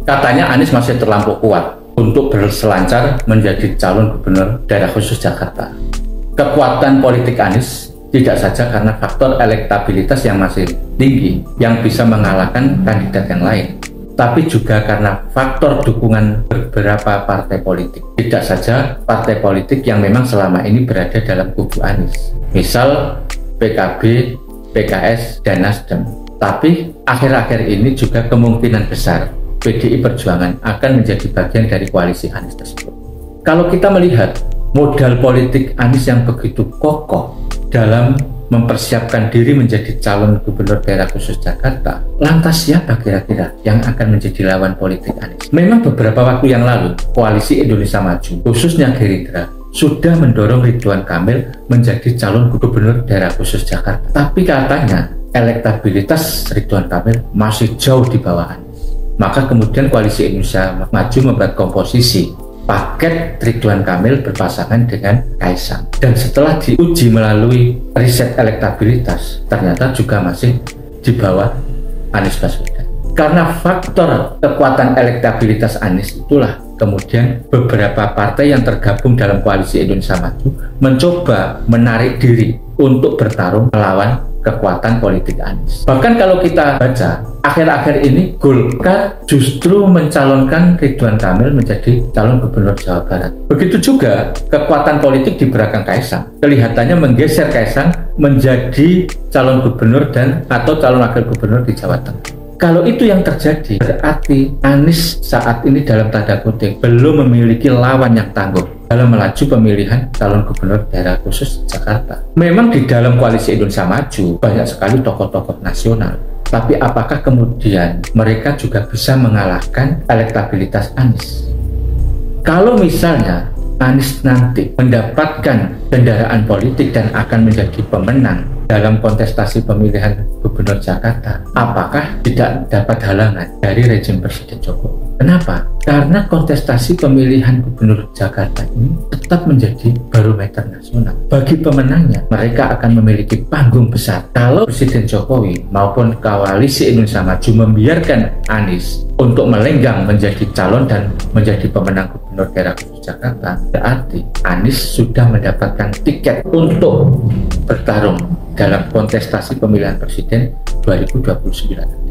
Katanya Anies masih terlampau kuat untuk berselancar menjadi calon gubernur daerah khusus Jakarta. Kekuatan politik Anies tidak saja karena faktor elektabilitas yang masih tinggi yang bisa mengalahkan kandidat yang lain, tapi juga karena faktor dukungan beberapa partai politik. Tidak saja partai politik yang memang selama ini berada dalam kubu Anies, misal PKB, PKS, dan Nasdem. Tapi akhir-akhir ini juga kemungkinan besar PDI Perjuangan akan menjadi bagian dari koalisi Anies tersebut. Kalau kita melihat modal politik Anies yang begitu kokoh dalam mempersiapkan diri menjadi calon gubernur daerah khusus Jakarta, lantas siapa kira-kira yang akan menjadi lawan politik Anies? Memang beberapa waktu yang lalu, koalisi Indonesia Maju, khususnya Gerindra, sudah mendorong Ridwan Kamil menjadi calon gubernur daerah khusus Jakarta. Tapi katanya elektabilitas Ridwan Kamil masih jauh di bawah Anies. Maka kemudian koalisi Indonesia Maju membuat komposisi paket Ridwan Kamil berpasangan dengan Kaisang. Dan setelah diuji melalui riset elektabilitas, ternyata juga masih di bawah Anies Baswedan. Karena faktor kekuatan elektabilitas Anies itulah kemudian beberapa partai yang tergabung dalam koalisi Indonesia Maju mencoba menarik diri untuk bertarung melawan kekuatan politik Anies. Bahkan kalau kita baca, akhir-akhir ini Golkar justru mencalonkan Ridwan Kamil menjadi calon gubernur Jawa Barat. Begitu juga kekuatan politik di belakang Kaisang. Kelihatannya menggeser Kaisang menjadi calon gubernur dan atau calon wakil gubernur di Jawa Tengah. Kalau itu yang terjadi, berarti Anies saat ini dalam tanda kutip belum memiliki lawan yang tangguh dalam melaju pemilihan calon gubernur daerah khusus Jakarta. Memang di dalam koalisi Indonesia Maju banyak sekali tokoh-tokoh nasional, tapi apakah kemudian mereka juga bisa mengalahkan elektabilitas Anies? Kalau misalnya Anies nanti mendapatkan kendaraan politik dan akan menjadi pemenang dalam kontestasi pemilihan gubernur Jakarta, apakah tidak dapat halangan dari rezim Presiden Jokowi? Kenapa? Karena kontestasi pemilihan gubernur Jakarta ini tetap menjadi barometer nasional. Bagi pemenangnya, mereka akan memiliki panggung besar. Kalau Presiden Jokowi maupun koalisi Indonesia Maju membiarkan Anies untuk melenggang menjadi calon dan menjadi pemenang gubernur daerah khusus Jakarta, berarti Anies sudah mendapatkan tiket untuk bertarung dalam kontestasi pemilihan presiden 2029.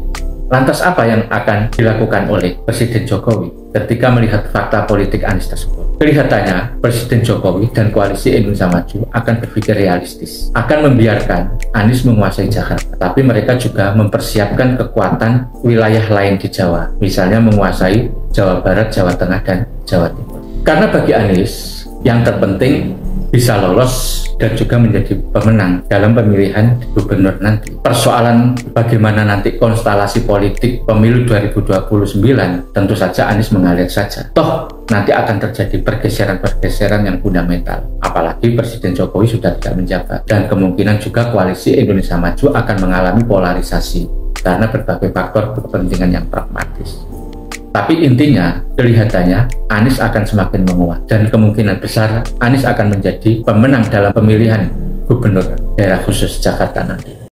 Lantas apa yang akan dilakukan oleh Presiden Jokowi ketika melihat fakta politik Anies tersebut? Kelihatannya Presiden Jokowi dan koalisi Indonesia Maju akan berpikir realistis, akan membiarkan Anies menguasai Jakarta, tapi mereka juga mempersiapkan kekuatan wilayah lain di Jawa, misalnya menguasai Jawa Barat, Jawa Tengah, dan Jawa Timur. Karena bagi Anies yang terpenting bisa lolos dan juga menjadi pemenang dalam pemilihan gubernur nanti. Persoalan bagaimana nanti konstelasi politik pemilu 2029 tentu saja Anies mengalir saja. Toh nanti akan terjadi pergeseran-pergeseran yang fundamental. Apalagi Presiden Jokowi sudah tidak menjabat dan kemungkinan juga koalisi Indonesia Maju akan mengalami polarisasi karena berbagai faktor kepentingan yang pragmatis. Tapi intinya, kelihatannya Anies akan semakin menguat dan kemungkinan besar Anies akan menjadi pemenang dalam pemilihan gubernur daerah khusus Jakarta nanti.